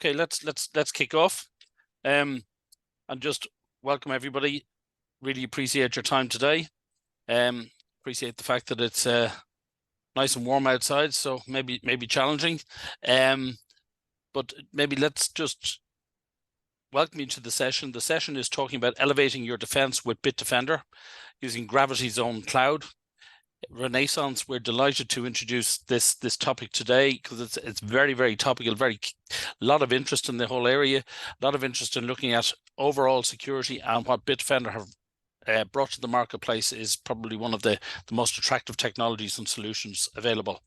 Okay, let's kick off. And just welcome everybody. Really appreciate your time today. Appreciate the fact that it's nice and warm outside, so maybe challenging. But maybe let's just welcome you to the session. The session is talking about elevating your defense with Bitdefender using GravityZone Cloud. Renaissance, we're delighted to introduce this topic today because it's very topical, a lot of interest in the whole area, a lot of interest in looking at overall security, and what Bitdefender have brought to the marketplace is probably one of the most attractive technologies and solutions available.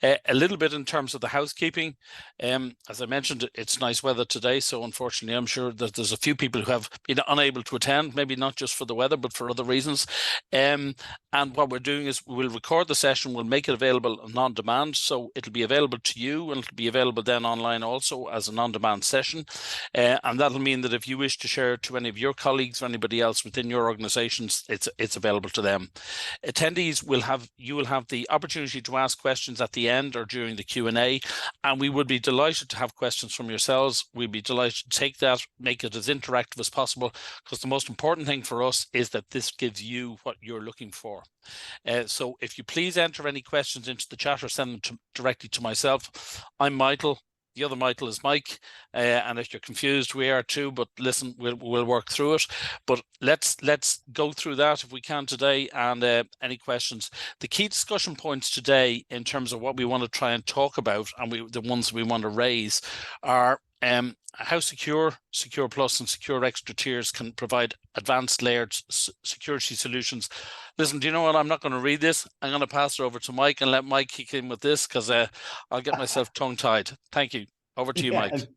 A little bit in terms of the housekeeping. As I mentioned, it's nice weather today, so unfortunately I'm sure that there's a few people who have been unable to attend, maybe not just for the weather but for other reasons. And what we're doing is we'll record the session, we'll make it available on demand, so it'll be available to you and it'll be available then online also as an on-demand session. And that'll mean that if you wish to share it to any of your colleagues or anybody else within your organization, it's available to them. Attendees will have the opportunity to ask questions at the end or during the Q&A, and we would be delighted to have questions from yourselves. We'd be delighted to take that, make it as interactive as possible, because the most important thing for us is that this gives you what you're looking for. So if you please enter any questions into the chat or send them directly to myself. I'm Michael. The other Michael is Mike, and if you're confused, we are too. But listen, we'll work through it. But let's go through that if we can today. And any questions? The key discussion points today, in terms of what we want to try and talk about, and the ones we want to raise, are how Secure Plus, and Secure Extra tiers can provide advanced layered security solutions. Listen, do you know what? I'm not going to read this. I'm going to pass it over to Mike and let Mike kick in with this, because I'll get myself tongue-tied. Thank you. Over to you, Mike.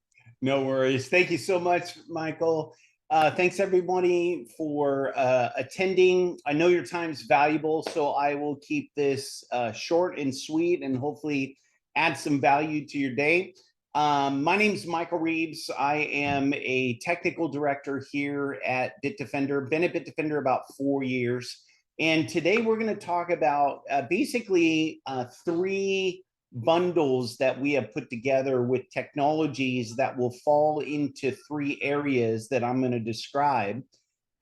No worries. Thank you so much, Michael. Thanks, everybody, for attending. I know your time's valuable, so I will keep this short and sweet and hopefully add some value to your day. My name is Michael Reeves. I am a technical director here at Bitdefender. Been at Bitdefender about 4 years. And today we're going to talk about basically 3 bundles that we have put together with technologies that will fall into 3 areas that I'm going to describe.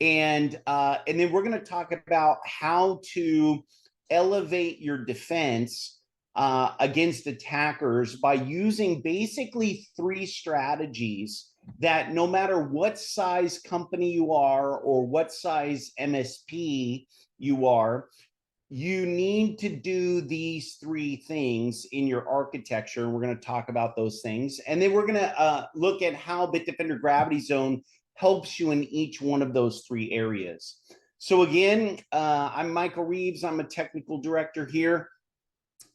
And then we're going to talk about how to elevate your defense against attackers by using basically 3 strategies that no matter what size company you are or what size MSP you are, you need to do these 3 things in your architecture. And we're going to talk about those things. And then we're going to look at how Bitdefender GravityZone helps you in each one of those 3 areas. So again, I'm Michael Reeves. I'm a technical director here.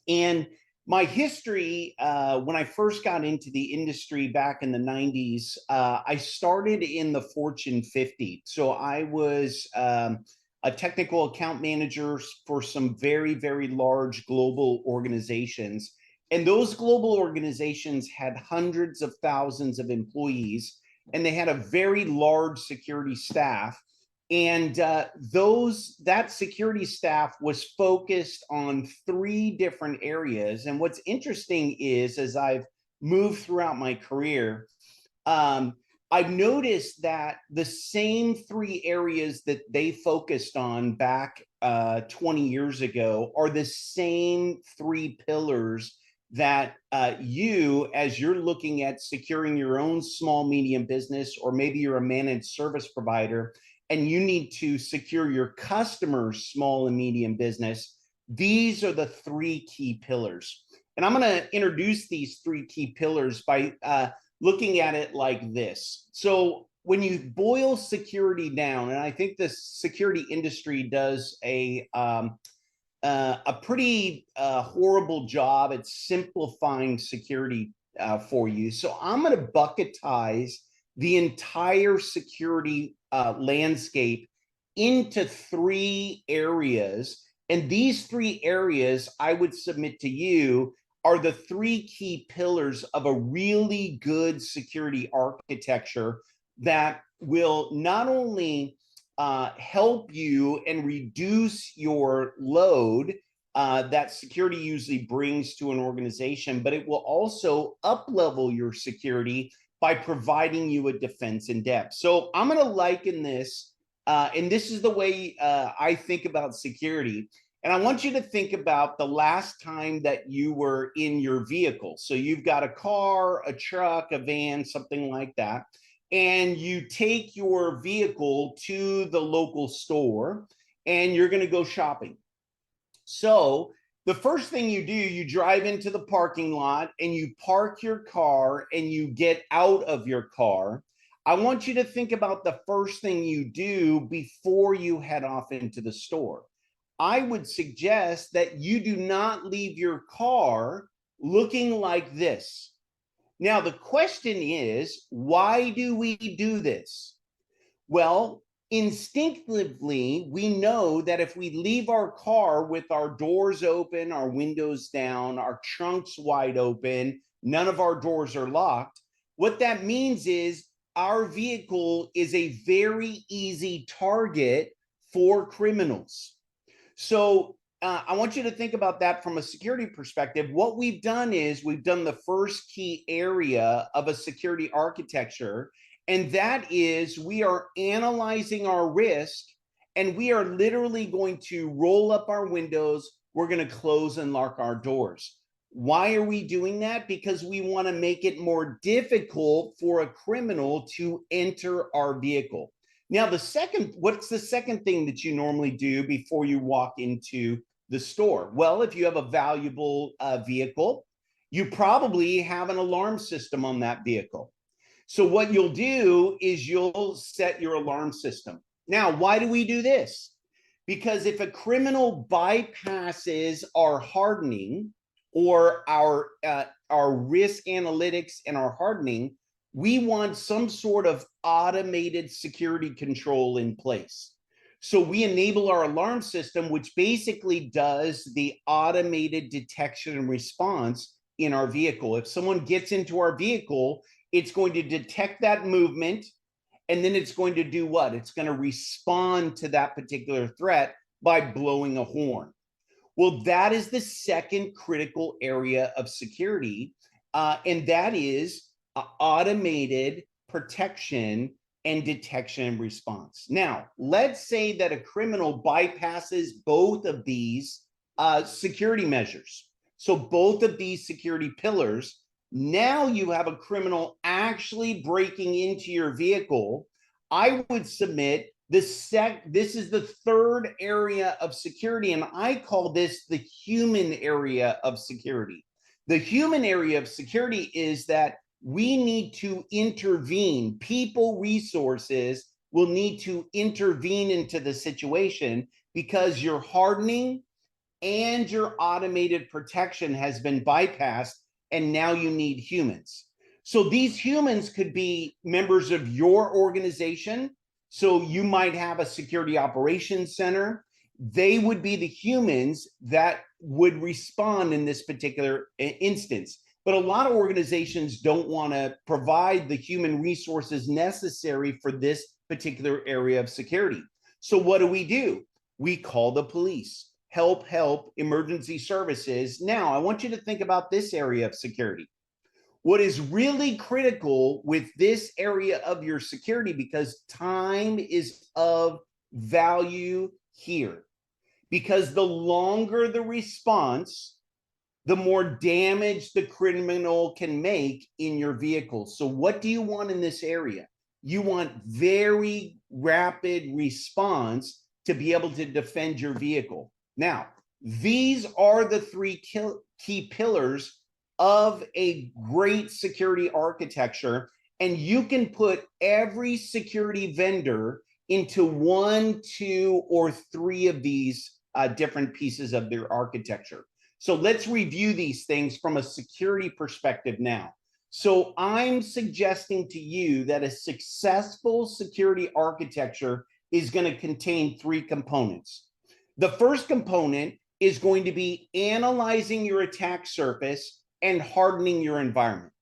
And my history, when I first got into the industry back in the 90s, I started in the Fortune 50. So I was a technical account manager for some very large global organizations. And those global organizations had hundreds of thousands of employees, and they had a very large security staff. And that security staff was focused on 3 different areas. And what's interesting is, as I've moved throughout my career, I've noticed that the same 3 areas that they focused on back 20 years ago are the same 3 pillars that you, as you're looking at securing your own small, medium business, or maybe you're a managed service provider, and you need to secure your customers' small and medium business, these are the 3 key pillars. And I'm going to introduce these 3 key pillars by looking at it like this. So when you boil security down, and I think the security industry does a pretty horrible job at simplifying security for you. So I'm going to bucketize the entire security landscape into 3 areas. And these 3 areas, I would submit to you, are the 3 key pillars of a really good security architecture that will not only help you and reduce your load that security usually brings to an organization, but it will also up-level your security by providing you a defense in depth. So I'm going to liken this, and this is the way I think about security. And I want you to think about the last time that you were in your vehicle. So you've got a car, a truck, a van, something like that, and you take your vehicle to the local store and you're going to go shopping. So the first thing you do, you drive into the parking lot and you park your car and you get out of your car. I want you to think about the first thing you do before you head off into the store. I would suggest that you do not leave your car looking like this. Now, the question is, why do we do this? Well, instinctively, we know that if we leave our car with our doors open, our windows down, our trunks wide open, none of our doors are locked, what that means is our vehicle is a very easy target for criminals. So I want you to think about that from a security perspective. What we've done is we've done the first key area of a security architecture, and that is we are analyzing our risk, and we are literally going to roll up our windows. We're going to close and lock our doors. Why are we doing that? Because we want to make it more difficult for a criminal to enter our vehicle. Now, what's the second thing that you normally do before you walk into the store? Well, if you have a valuable vehicle, you probably have an alarm system on that vehicle. So what you'll do is you'll set your alarm system. Now, why do we do this? Because if a criminal bypasses our hardening or our risk analytics and our hardening, we want some sort of automated security control in place. So we enable our alarm system, which basically does the automated detection and response in our vehicle. If someone gets into our vehicle, it's going to detect that movement, and then it's going to do what? It's going to respond to that particular threat by blowing a horn. Well, that is the second critical area of security, and that is automated protection and detection and response. Now, let's say that a criminal bypasses both of these security measures. So both of these security pillars, now you have a criminal actually breaking into your vehicle. I would submit this is the third area of security, and I call this the human area of security. The human area of security is that we need to intervene. People resources will need to intervene into the situation because your hardening and your automated protection has been bypassed, and now you need humans. So these humans could be members of your organization. So you might have a security operations center. They would be the humans that would respond in this particular instance. But a lot of organizations don't want to provide the human resources necessary for this particular area of security. So what do? We call the police, help, emergency services. Now, I want you to think about this area of security. What is really critical with this area of your security, because time is of value here, because the longer the response, the more damage the criminal can make in your vehicle. So what do you want in this area? You want very rapid response to be able to defend your vehicle. Now, these are the three key pillars of a great security architecture, and you can put every security vendor into 1, 2, or 3 of these different pieces of their architecture. So let's review these things from a security perspective now. So I'm suggesting to you that a successful security architecture is going to contain 3 components. The first component is going to be analyzing your attack surface and hardening your environment.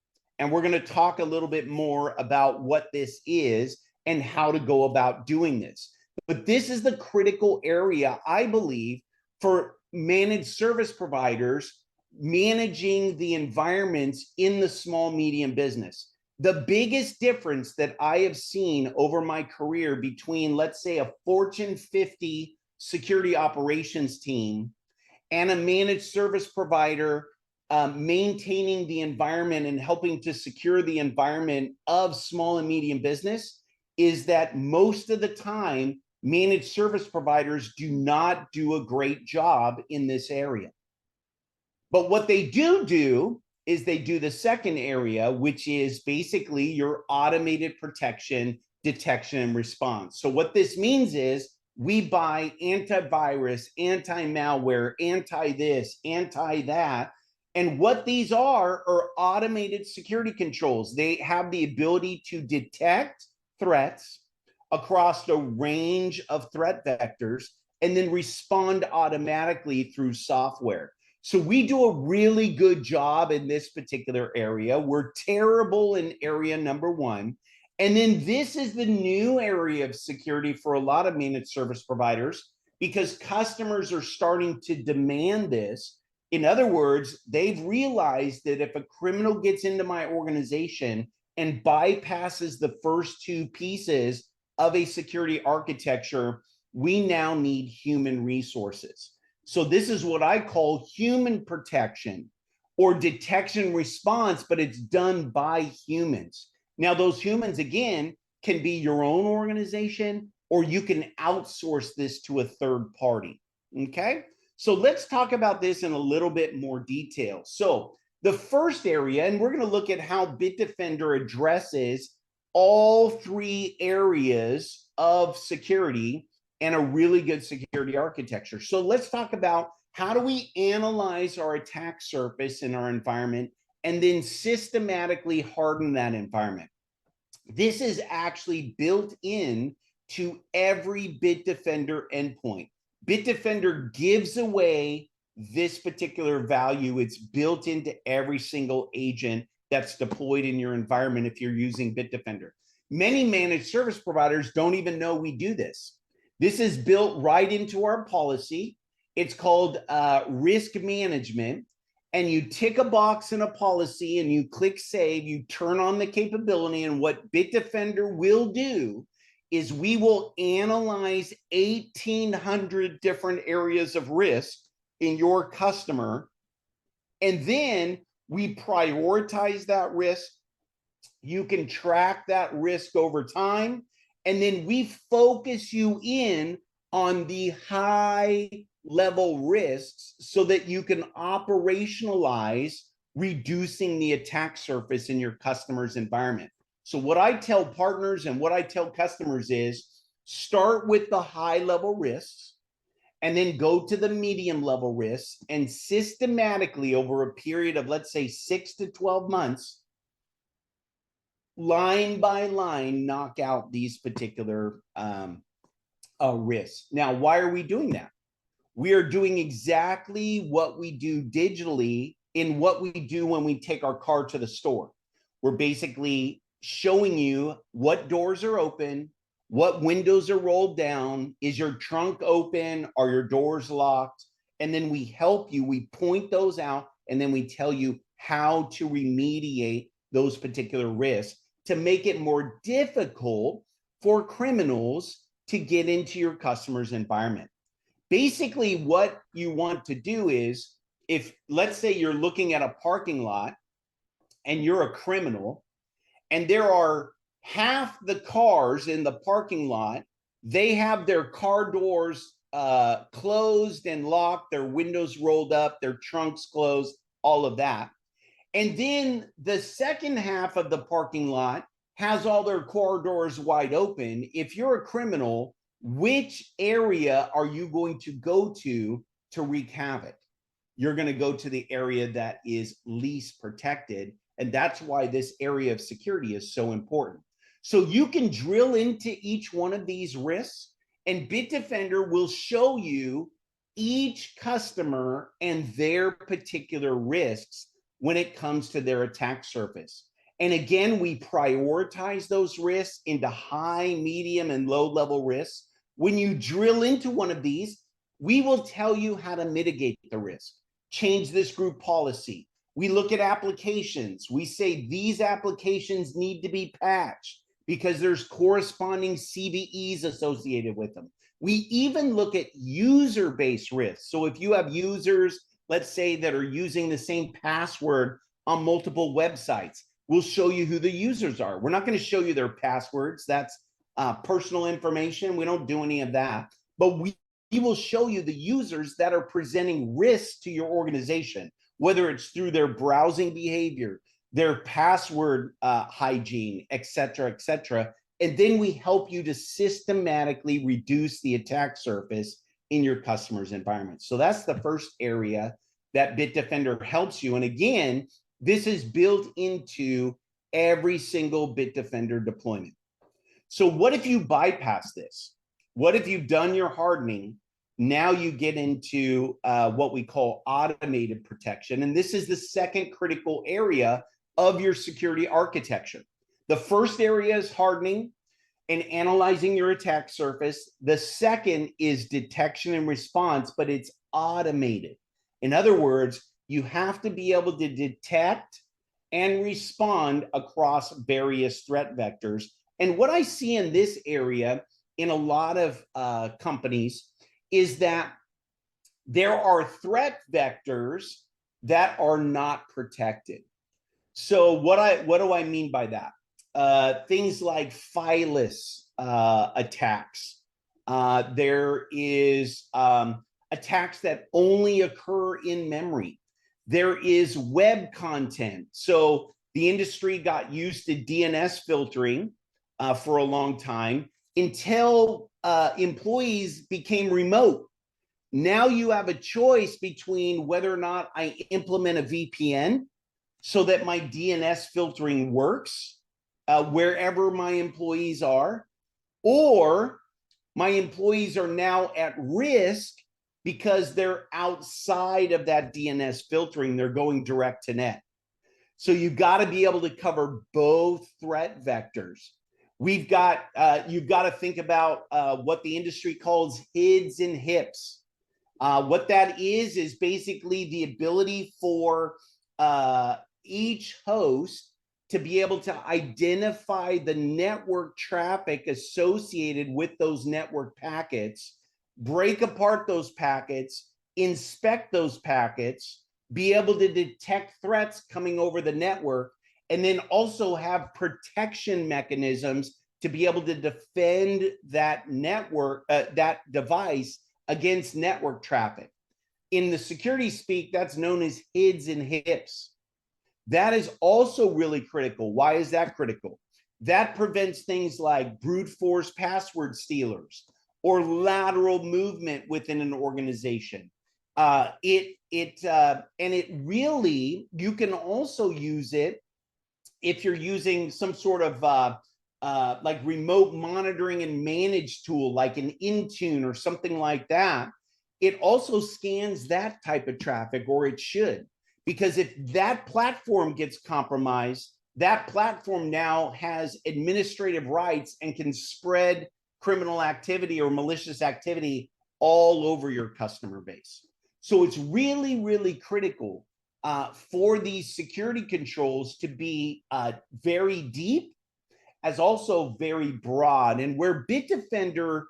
And we're going to talk a little bit more about what this is and how to go about doing this. But this is the critical area, I believe, for managed service providers managing the environments in the small medium business. The biggest difference that I have seen over my career between, let's say, a Fortune 50 security operations team and a managed service provider maintaining the environment and helping to secure the environment of small and medium business is that most of the time, managed service providers do not do a great job in this area. But what they do is they do the second area, which is basically your automated protection, detection, and response. So what this means is we buy antivirus, anti-malware, anti-this, anti-that. And what these are automated security controls. They have the ability to detect threats across a range of threat vectors and then respond automatically through software. So we do a really good job in this particular area. We're terrible in area number one. And then this is the new area of security for a lot of managed service providers because customers are starting to demand this. In other words, they've realized that if a criminal gets into my organization and bypasses the first two pieces of a security architecture, we now need human resources. So this is what I call human protection or detection response, but it's done by humans. Now, those humans, again, can be your own organization, or you can outsource this to a third party, okay? So let's talk about this in a little bit more detail. So the first area, and we're gonna look at how Bitdefender addresses all three areas of security and a really good security architecture. So let's talk about how do we analyze our attack surface in our environment and then systematically harden that environment. This is actually built in to every Bitdefender endpoint. Bitdefender gives away this particular value. It's built into every single agent that's deployed in your environment if you're using Bitdefender. Many managed service providers don't even know we do this. This is built right into our policy. It's called risk management. And you tick a box in a policy and you click save, you turn on the capability. And what Bitdefender will do is we will analyze 1,800 different areas of risk in your customer. And then we prioritize that risk. You can track that risk over time. And then we focus you in on the high level risks so that you can operationalize reducing the attack surface in your customer's environment. So what I tell partners and what I tell customers is start with the high level risks and then go to the medium level risks and systematically over a period of, let's say, 6 to 12 months, line by line, knock out these particular risks. Now, why are we doing that? We are doing exactly what we do digitally in what we do when we take our car to the store. We're basically showing you what doors are open, what windows are rolled down, is your trunk open, are your doors locked? And then we help you, we point those out, and then we tell you how to remediate those particular risks to make it more difficult for criminals to get into your customer's environment. Basically, what you want to do is, if let's say you're looking at a parking lot and you're a criminal and there are half the cars in the parking lot, they have their car doors closed and locked, their windows rolled up, their trunks closed, all of that. And then the second half of the parking lot has all their car doors wide open. If you're a criminal, which area are you going to go to wreak havoc? You're going to go to the area that is least protected. And that's why this area of security is so important. So you can drill into each one of these risks, and Bitdefender will show you each customer and their particular risks when it comes to their attack surface. And again, we prioritize those risks into high, medium, and low level risks. When you drill into one of these, we will tell you how to mitigate the risk, change this group policy, We look at applications. We say these applications need to be patched because there's corresponding CVEs associated with them. We even look at user-based risks. So if you have users, let's say, that are using the same password on multiple websites, we'll show you who the users are. We're not going to show you their passwords. That's personal information. We don't do any of that. But we will show you the users that are presenting risks to your organization, whether it's through their browsing behavior, their password hygiene, et cetera, and then we help you to systematically reduce the attack surface in your customer's environment. So that's the first area that Bitdefender helps you. And again, this is built into every single Bitdefender deployment. So what if you bypass this? What if you've done your hardening? Now you get into what we call automated protection. And this is the second critical area of your security architecture. The first area is hardening and analyzing your attack surface. The second is detection and response, but it's automated. In other words, you have to be able to detect and respond across various threat vectors. And what I see in this area in a lot of companies is that there are threat vectors that are not protected. So what do I mean by that? Things like fileless attacks. There is attacks that only occur in memory. There is web content. So the industry got used to DNS filtering for a long time until employees became remote. Now you have a choice between whether or not I implement a VPN so that my DNS filtering works wherever my employees are, or my employees are now at risk because they're outside of that DNS filtering. They're going direct to net. So you've got to be able to cover both threat vectors. You've got to think about what the industry calls HIDs and HIPs. What that is basically the ability for each host to be able to identify the network traffic associated with those network packets, break apart those packets, inspect those packets, be able to detect threats coming over the network, and then also have protection mechanisms to be able to defend that network, that device against network traffic. In the security speak, that's known as HIDs and HIPs. That is also really critical. Why is that critical? That prevents things like brute force password stealers or lateral movement within an organization. And it really, you can also use it if you're using some sort of like remote monitoring and manage tool, like an Intune or something like that. It also scans that type of traffic, or it should, because if that platform gets compromised, that platform now has administrative rights and can spread criminal activity or malicious activity all over your customer base. So it's really, really critical for these security controls to be very deep, as also very broad. And where Bitdefender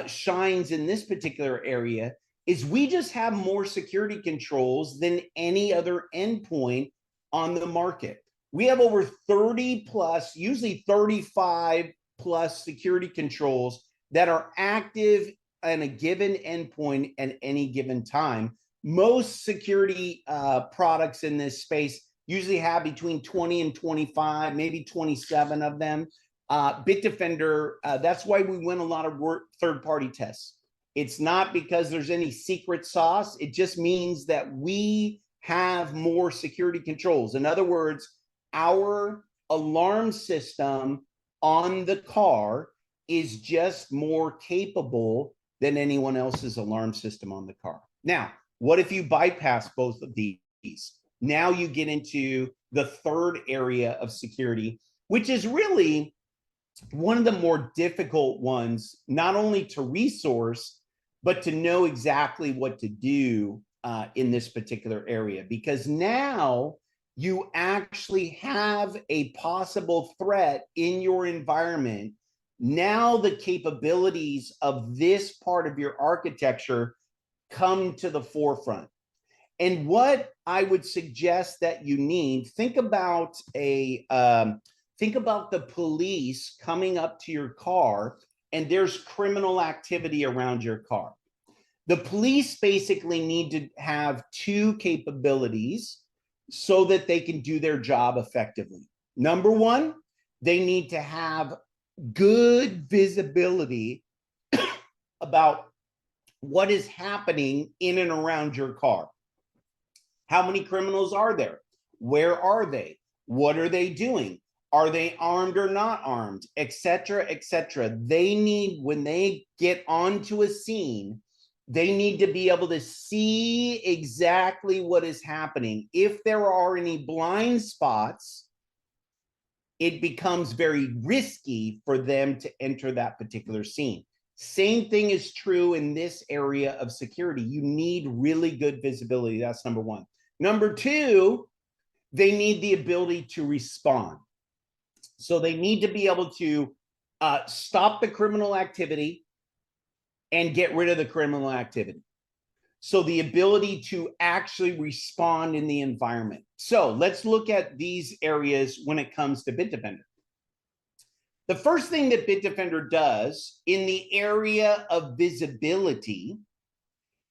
shines in this particular area is we just have more security controls than any other endpoint on the market. We have over 30 plus, usually 35 plus security controls that are active on a given endpoint at any given time. Most security products in this space usually have between 20 and 25, maybe 27 of them. Bitdefender, that's why we win a lot of third-party tests. It's not because there's any secret sauce. It just means that we have more security controls. In other words, our alarm system on the car is just more capable than anyone else's alarm system on the car. Now, what if you bypass both of these? Now you get into the third area of security, which is really one of the more difficult ones, not only to resource, but to know exactly what to do in this particular area. Because now you actually have a possible threat in your environment, now the capabilities of this part of your architecture come to the forefront. And what I would suggest that you need, think about the police coming up to your car and there's criminal activity around your car. The police basically need to have two capabilities so that they can do their job effectively. Number one, they need to have good visibility about what is happening in and around your car. How many criminals are there? Where are they? What are they doing? Are they armed or not armed? Etc., etc. They need, when they get onto a scene, they need to be able to see exactly what is happening. If there are any blind spots, it becomes very risky for them to enter that particular scene. Same thing is true in this area of security. You need really good visibility. That's number one. Number two, they need the ability to respond. So they need to be able to stop the criminal activity and get rid of the criminal activity. So the ability to actually respond in the environment. So let's look at these areas when it comes to Bitdefender. The first thing that Bitdefender does in the area of visibility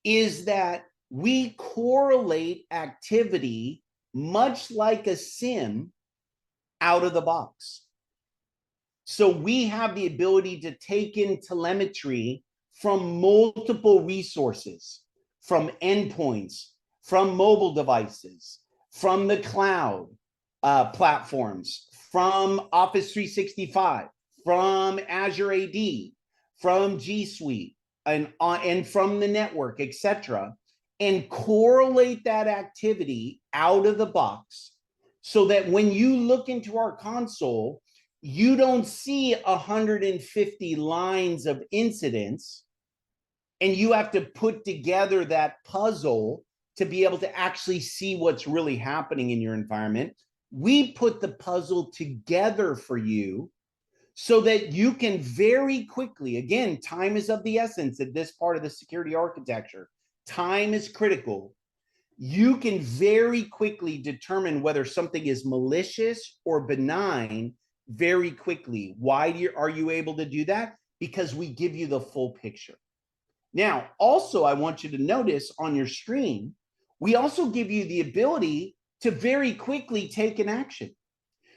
is that we correlate activity much like a SIM out of the box. So we have the ability to take in telemetry from multiple resources, from endpoints, from mobile devices, from the cloud platforms, from Office 365, from Azure AD, from G Suite, and from the network, etc., and correlate that activity out of the box so that when you look into our console, you don't see 150 lines of incidents and you have to put together that puzzle to be able to actually see what's really happening in your environment. We put the puzzle together for you so that you can very quickly, again, time is of the essence at this part of the security architecture. Time is critical. You can very quickly determine whether something is malicious or benign very quickly. Why are you able to do that? Because we give you the full picture. Now, also, I want you to notice on your screen, we also give you the ability to very quickly take an action.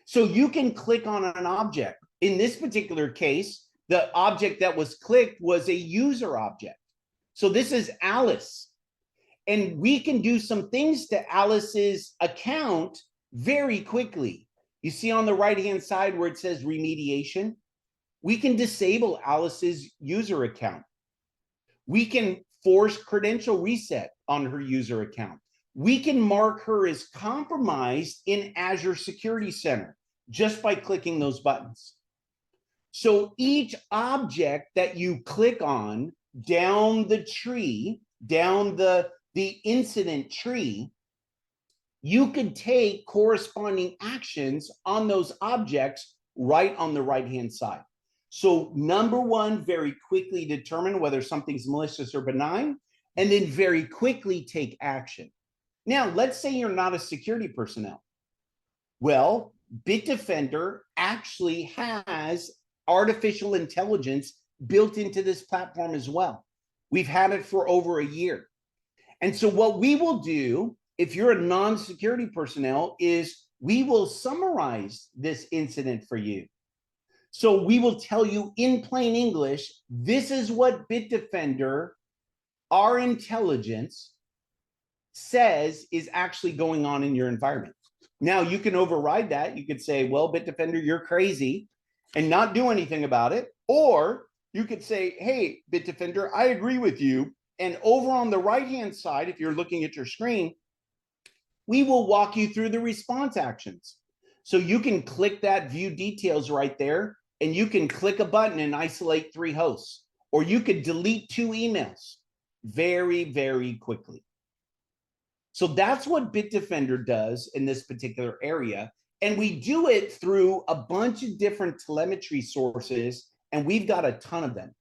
So you can click on an object. In this particular case, the object that was clicked was a user object. So this is Alice. And we can do some things to Alice's account very quickly. You see on the right-hand side where it says remediation, we can disable Alice's user account. We can force credential reset on her user account. We can mark her as compromised in Azure Security Center just by clicking those buttons. So each object that you click on down the tree, down the incident tree, you could take corresponding actions on those objects right on the right-hand side. So number one, very quickly determine whether something's malicious or benign, and then very quickly take action. Now, let's say you're not a security personnel. Well, Bitdefender actually has artificial intelligence built into this platform as well. We've had it for over a year. And so what we will do, if you're a non-security personnel, is we will summarize this incident for you. So we will tell you in plain English, this is what Bitdefender, our intelligence, says is actually going on in your environment. Now, you can override that. You could say, well, Bitdefender, you're crazy, and not do anything about it. Or you could say, hey, Bitdefender, I agree with you. And over on the right-hand side, if you're looking at your screen, we will walk you through the response actions. So you can click that view details right there, and you can click a button and isolate 3 hosts, or you could delete 2 emails very, very quickly. So that's what Bitdefender does in this particular area. And we do it through a bunch of different telemetry sources, and we've got a ton of them.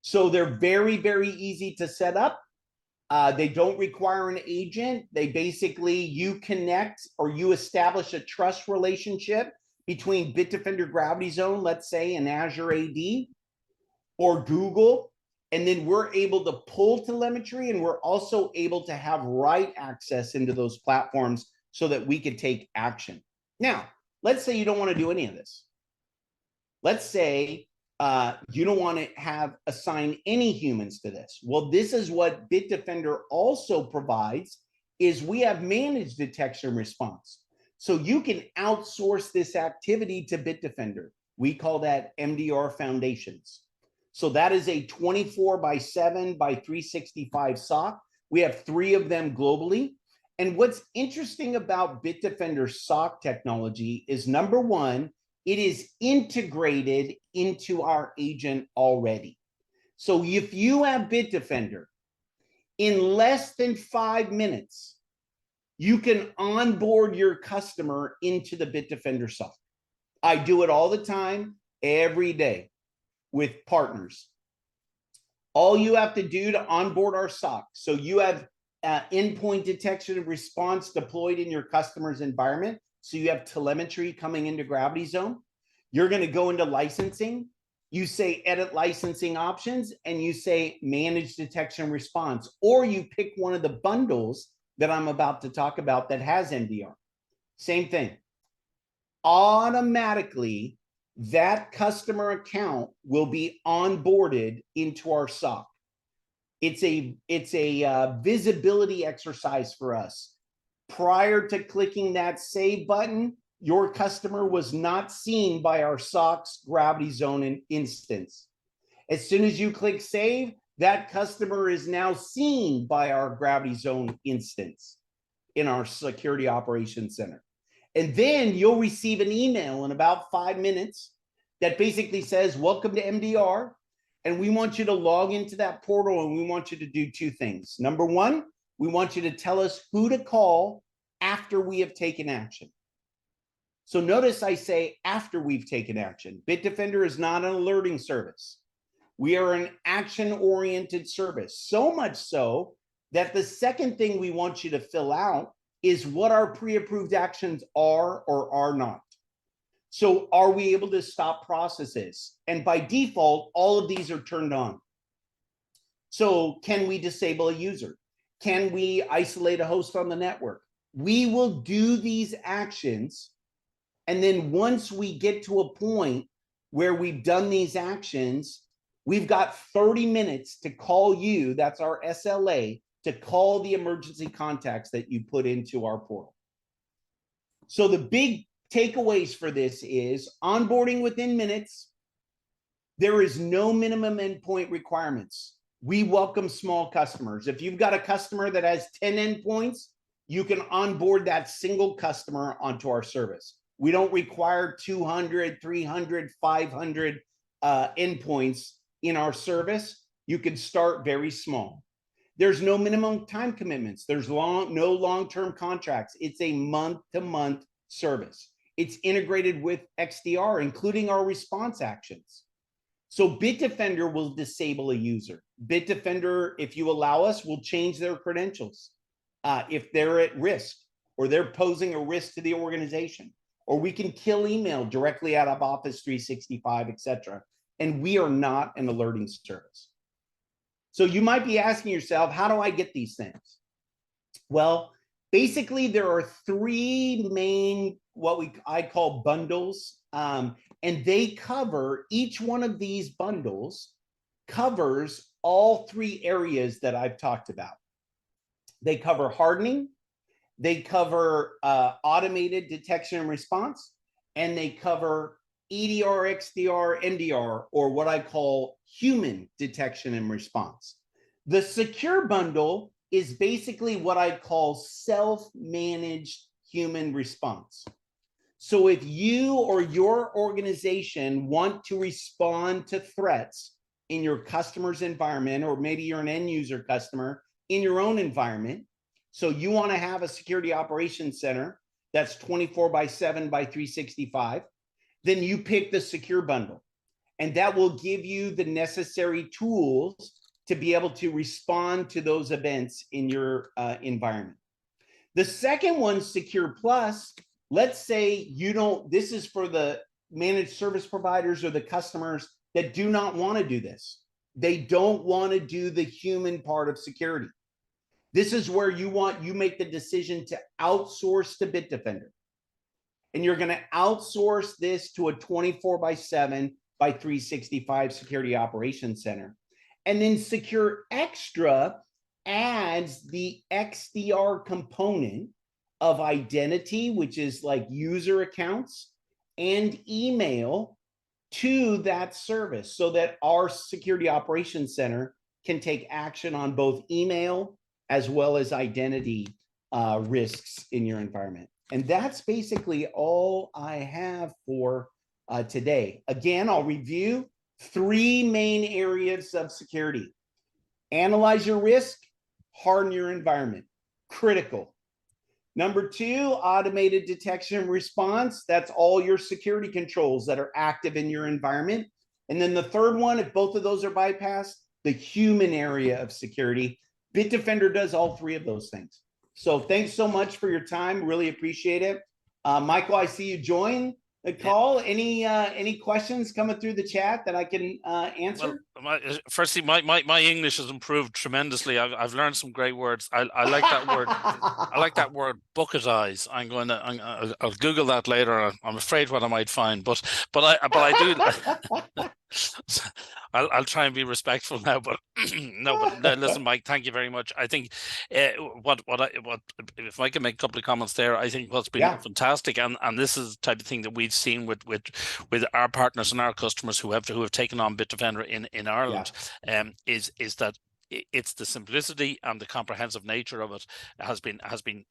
So they're very, very easy to set up. They don't require an agent. They basically, you connect or you establish a trust relationship between Bitdefender GravityZone, let's say, and Azure AD or Google. And then we're able to pull telemetry, and we're also able to have write access into those platforms so that we could take action. Now, let's say you don't want to do any of this. Let's say you don't want to assign any humans to this. Well, this is what Bitdefender also provides, is we have managed detection and response. So you can outsource this activity to Bitdefender. We call that MDR Foundations. So that is a 24/7 by 365 SOC. We have 3 of them globally. And what's interesting about Bitdefender SOC technology is, number one, it is integrated into our agent already. So if you have Bitdefender, in less than 5 minutes, you can onboard your customer into the Bitdefender SOC. I do it all the time, every day, with partners. All you have to do to onboard our SOC, so you have endpoint detection and response deployed in your customer's environment. So you have telemetry coming into GravityZone. You're going to go into licensing. You say edit licensing options, and you say manage detection and response, or you pick one of the bundles that I'm about to talk about that has MDR. Same thing. Automatically, that customer account will be onboarded into our SOC. It's a visibility exercise for us. Prior to clicking that save button, your customer was not seen by our SOC's GravityZone instance. As soon as you click save, that customer is now seen by our GravityZone instance in our Security Operations Center. And then you'll receive an email in about 5 minutes that basically says, welcome to MDR. And we want you to log into that portal, and we want you to do 2 things. Number one, we want you to tell us who to call after we have taken action. So notice I say after we've taken action. Bitdefender is not an alerting service. We are an action-oriented service, so much so that the second thing we want you to fill out is what our pre-approved actions are or are not. So are we able to stop processes? And by default, all of these are turned on. So can we disable a user? Can we isolate a host on the network? We will do these actions. And then once we get to a point where we've done these actions, we've got 30 minutes to call you, that's our SLA, to call the emergency contacts that you put into our portal. So the big takeaways for this is onboarding within minutes. There is no minimum endpoint requirements. We welcome small customers. If you've got a customer that has 10 endpoints, you can onboard that single customer onto our service. We don't require 200, 300, 500 endpoints in our service. You can start very small. There's no minimum time commitments. There's no long-term contracts. It's a month-to-month service. It's integrated with XDR, including our response actions. So Bitdefender will disable a user. Bitdefender, if you allow us, will change their credentials if they're at risk or they're posing a risk to the organization. Or we can kill email directly out of Office 365, etc. And we are not an alerting service. So you might be asking yourself, how do I get these things? Well, basically, there are 3 main, I call bundles, and they cover, each one of these bundles covers all 3 areas that I've talked about. They cover hardening, they cover automated detection and response, and they cover EDR, XDR, MDR, or what I call human detection and response. The secure bundle is basically what I call self-managed human response. So if you or your organization want to respond to threats in your customer's environment, or maybe you're an end user customer in your own environment, So you want to have a security operations center that's 24/7 by 365. Then you pick the secure bundle, and that will give you the necessary tools to be able to respond to those events in your environment. The second one, Secure Plus, let's say you don't, this is for the managed service providers or the customers that do not want to do this. They don't want to do the human part of security. This is where you make the decision to outsource to Bitdefender. And you're going to outsource this to a 24/7 by 365 security operations center. And then Secure Extra adds the XDR component of identity, which is like user accounts and email, to that service so that our security operations center can take action on both email as well as identity risks in your environment. And that's basically all I have for today. Again, I'll review 3 main areas of security. Analyze your risk, harden your environment. Critical. Number 2, automated detection and response. That's all your security controls that are active in your environment. And then the third one, if both of those are bypassed, the human area of security. Bitdefender does all 3 of those things. So thanks so much for your time. Really appreciate it. Michael, I see you join the call. Any questions coming through the chat that I can answer? Well, firstly, my English has improved tremendously. I've learned some great words. I like that word. I like that word, bucketize. I'll Google that later. I'm afraid what I might find, but I do. I'll try and be respectful now, but no, but listen, Mike, thank you very much. I think what if I can make a couple of comments there, I think what's been fantastic, and this is the type of thing that we've seen with our partners and our customers who have taken on Bitdefender in Ireland, is that it's the simplicity and the comprehensive nature of it has been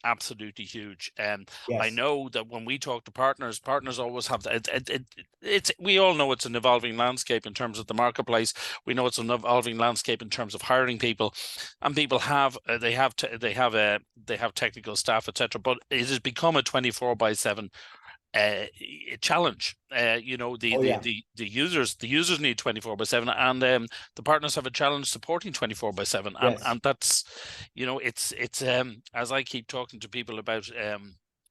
absolutely huge. I know that when we talk to partners always have we all know it's an evolving landscape in terms of the marketplace. We know it's an evolving landscape in terms of hiring people, and people have technical staff, etc. But it has become a 24/7 challenge. The users need 24/7, and the partners have a challenge supporting 24/7, and that's, it's as I keep talking to people about,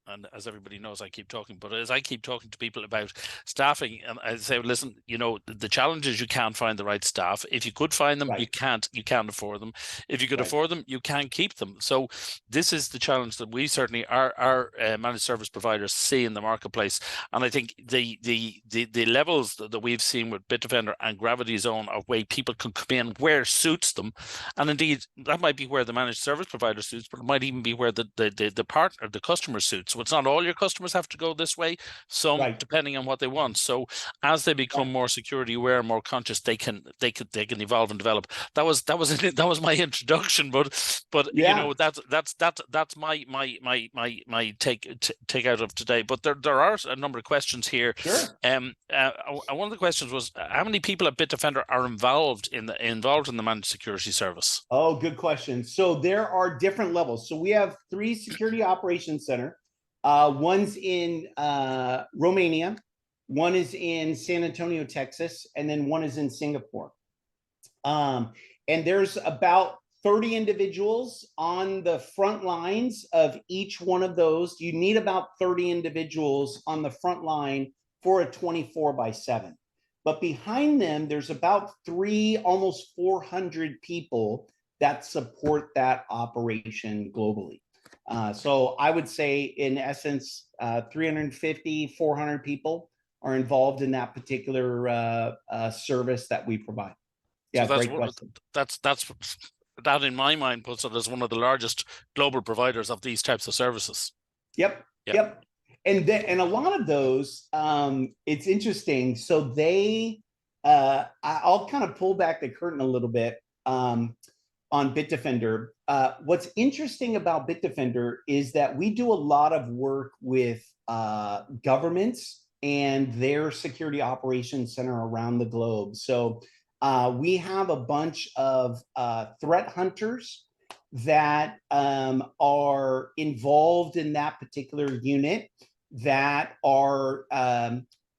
and as everybody knows, I keep talking, but as I keep talking to people about staffing, and I say, listen, the challenge is you can't find the right staff. If you could find them, you can't afford them. If you could afford them, you can't keep them. So this is the challenge that we certainly, our managed service providers see in the marketplace. And I think the levels that we've seen with Bitdefender and GravityZone of where people can come in where suits them, and indeed that might be where the managed service provider suits, but it might even be where the partner, the customer suits. So it's not all your customers have to go this way, some depending on what they want. So as they become more security aware, more conscious, they can evolve and develop. That was my introduction, but that's my take out of today. But there are a number of questions here. Sure. One of the questions was, how many people at Bitdefender are involved in the managed security service? Oh, good question. So there are different levels. So we have 3 security operations center. One's in Romania, one is in San Antonio, Texas, and then one is in Singapore. And there's about 30 individuals on the front lines of each one of those. You need about 30 individuals on the front line for a 24/7. But behind them, there's about almost 400 people that support that operation globally. So I would say, in essence, 350, 400 people are involved in that particular service that we provide. Yeah, so great question. That in my mind puts it as one of the largest global providers of these types of services. Yep. And a lot of those, it's interesting. So I'll kind of pull back the curtain a little bit on Bitdefender. What's interesting about Bitdefender is that we do a lot of work with governments and their security operations center around the globe. So we have a bunch of threat hunters that are involved in that particular unit, that are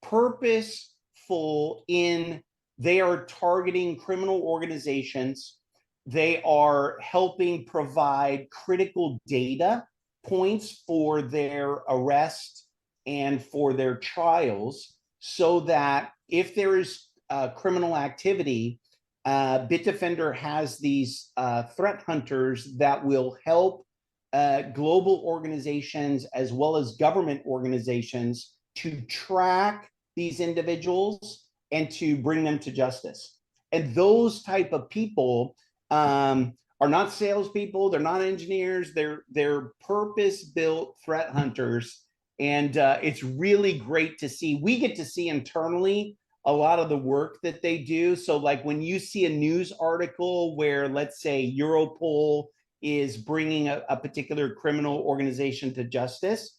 purposeful in, they are targeting criminal organizations. They are helping provide critical data points for their arrest and for their trials, so that if there is criminal activity, Bitdefender has these threat hunters that will help global organizations as well as government organizations to track these individuals and to bring them to justice. And those type of people are not salespeople. They're not engineers. They're purpose-built threat hunters. And it's really great to see. We get to see internally a lot of the work that they do. So like when you see a news article where, let's say, Europol is bringing a particular criminal organization to justice,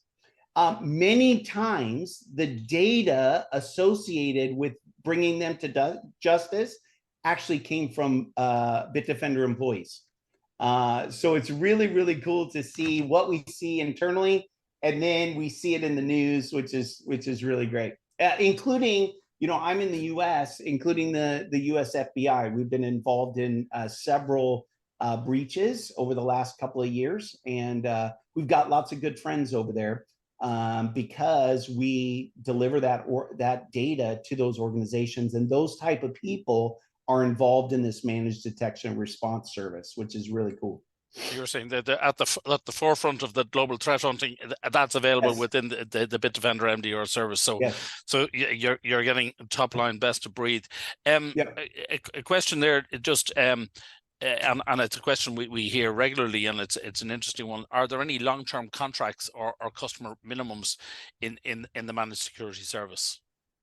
many times the data associated with bringing them to justice actually came from Bitdefender employees. So it's really, really cool to see what we see internally, and then we see it in the news, which is really great. Including, you know, I'm in the U.S., including the U.S. FBI. We've been involved in several breaches over the last couple of years, and we've got lots of good friends over there because we deliver that data to those organizations, and those type of people are involved in this managed detection and response service, which is really cool. You were saying that at the forefront of the global threat hunting, that's available within the Bitdefender MDR service. So, so you're getting top line, best of breed. A question there, just and it's a question we hear regularly, and it's an interesting one. Are there any long-term contracts or customer minimums in the managed security service?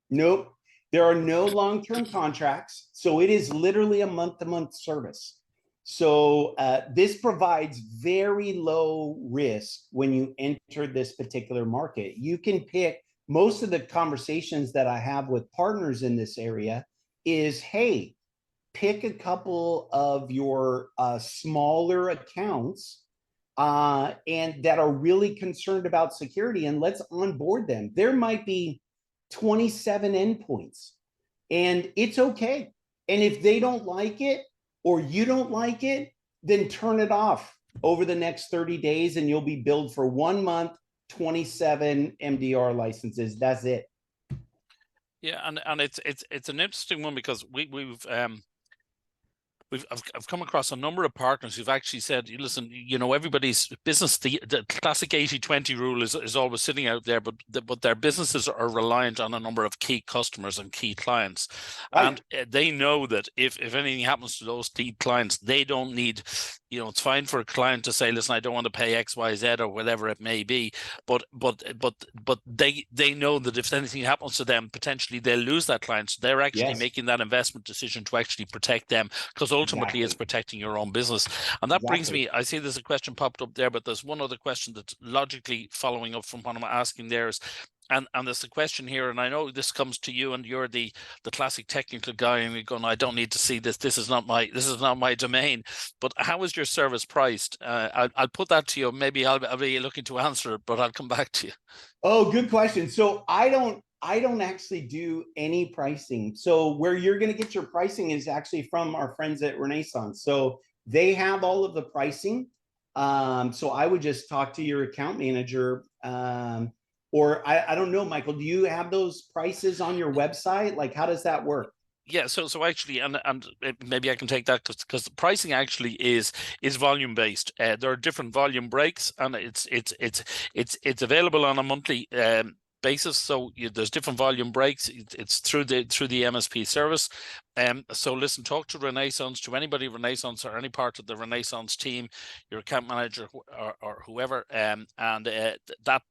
Nope, there are no long-term contracts. So it is literally a month-to-month service. So this provides very low risk when you enter this particular market. You can pick, most of the conversations that I have with partners in this area is, hey, pick a couple of your smaller accounts and that are really concerned about security, and let's onboard them. There might be 27 endpoints, and it's okay. And if they don't like it, or you don't like it, then turn it off over the next 30 days and you'll be billed for 1 month, 27 MDR licenses. That's it. Yeah, and it's an interesting one, because I've come across a number of partners who've actually said, listen, you know, everybody's business, the classic 80-20 rule is always sitting out there, but their businesses are reliant on a number of key customers and key clients. Right. And they know that if anything happens to those key clients, they don't need, you know, it's fine for a client to say, listen, I don't want to pay X, Y, Z or whatever it may be, but they know that if anything happens to them, potentially they'll lose that client. So they're actually making that investment decision to actually protect them, because ultimately it's protecting your own business. And that brings me, I see there's a question popped up there, but there's one other question that's logically following up from what I'm asking there is, and there's a question here, and I know this comes to you, and you're the classic technical guy, and you're going, I don't need to see this. This is not my domain. But how is your service priced? I'll put that to you. Maybe I'll be looking to answer it, but I'll come back to you. Oh, good question. So I don't actually do any pricing. So where you're going to get your pricing is actually from our friends at Renaissance. So they have all of the pricing. So I would just talk to your account manager. Or I don't know, Michael, do you have those prices on your website? Like, how does that work? Yeah, so actually, and maybe I can take that, because the pricing actually is volume based. There are different volume breaks, and it's available on a monthly basis. So there's different volume breaks. It's through the MSP service. So listen, talk to Renaissance, to anybody Renaissance or any part of the Renaissance team, your account manager or whoever, and that.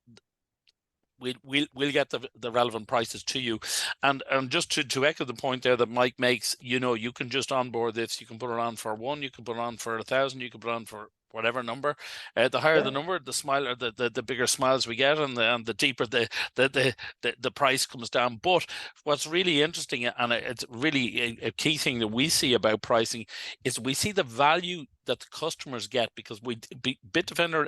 We'll get the relevant prices to you, and just to echo the point there that Mike makes, you know, you can just onboard this. You can put it on for 1, you can put it on for 1,000, you can put it on for whatever number. The higher the number, the smiler, the bigger smiles we get, and the deeper the price comes down. But what's really interesting, and it's really a key thing that we see about pricing, is we see the value that the customers get, because Bitdefender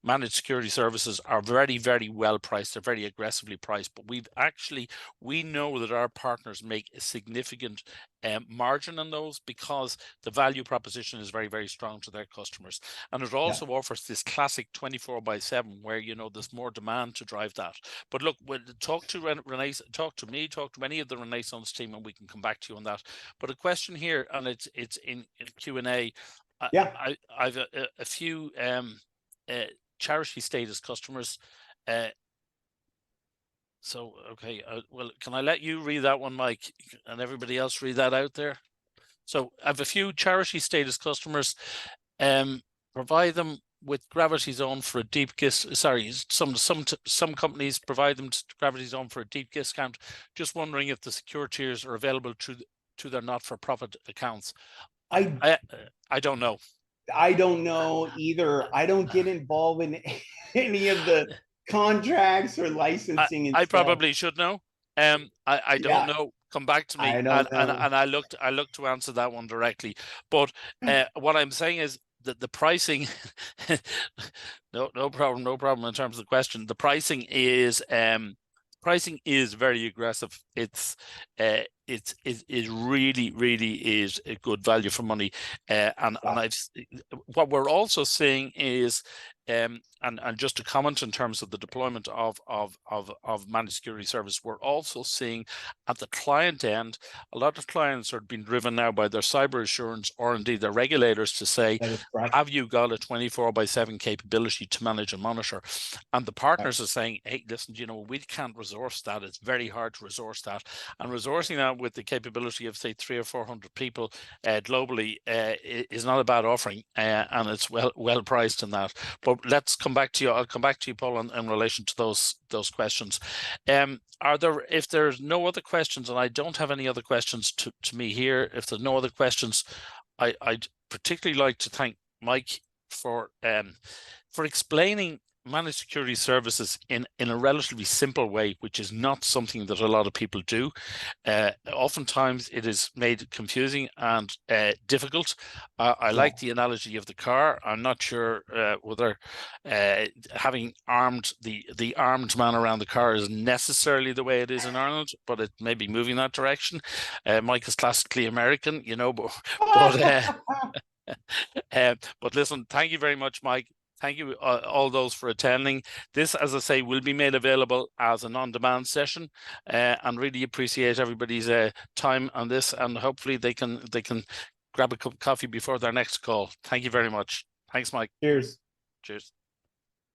managed security services are very, very well priced. They're very aggressively priced, but we know that our partners make a significant margin on those, because the value proposition is very, very strong to their customers. And it also offers this classic 24/7 where, you know, there's more demand to drive that. But look, talk to Renee, talk to me, talk to any of the Renaissance team, and we can come back to you on that. But a question here, and it's in Q&A. I've a few charity status customers. So, okay, well, can I let you read that one, Mike, and everybody else read that out there? So I have a few charity status customers. Provide them with GravityZone for a deep discount. Sorry, some companies provide them to GravityZone for a deep discount. Just wondering if the secure tiers are available to their not-for-profit accounts. I don't know. I don't know either. I don't get involved in any of the contracts or licensing and I stuff. probably should know. I don't know. Come back to me. I don't know. And I look to answer that one directly. But what I'm saying is that the pricing, no problem in terms of the question. The pricing is very aggressive. It really is a good value for money. And what we're also seeing is, and just to comment in terms of the deployment of managed security service, we're also seeing at the client end, a lot of clients are being driven now by their cyber assurance, or indeed their regulators, to say, have you got a 24/7 capability to manage and monitor? And the partners are saying, hey, listen, you know, we can't resource that. It's very hard to resource that. And resourcing that with the capability of, say, 300 or 400 people globally is not a bad offering, and it's well priced in that. But let's come back to you. I'll come back to you, Paul, in relation to those questions. If there's no other questions, and I don't have any other questions to me here, if there's no other questions, I'd particularly like to thank Mike for explaining managed security services in a relatively simple way, which is not something that a lot of people do. Oftentimes it is made confusing and difficult. I like the analogy of the car. I'm not sure whether having the armed man around the car is necessarily the way it is in Ireland, but it may be moving that direction. Mike is classically American, you know, but listen, thank you very much, Mike. Thank you all those for attending. This, as I say, will be made available as an on-demand session, and really appreciate everybody's time on this, and hopefully they can grab a cup of coffee before their next call. Thank you very much. Thanks, Mike. Cheers. Cheers.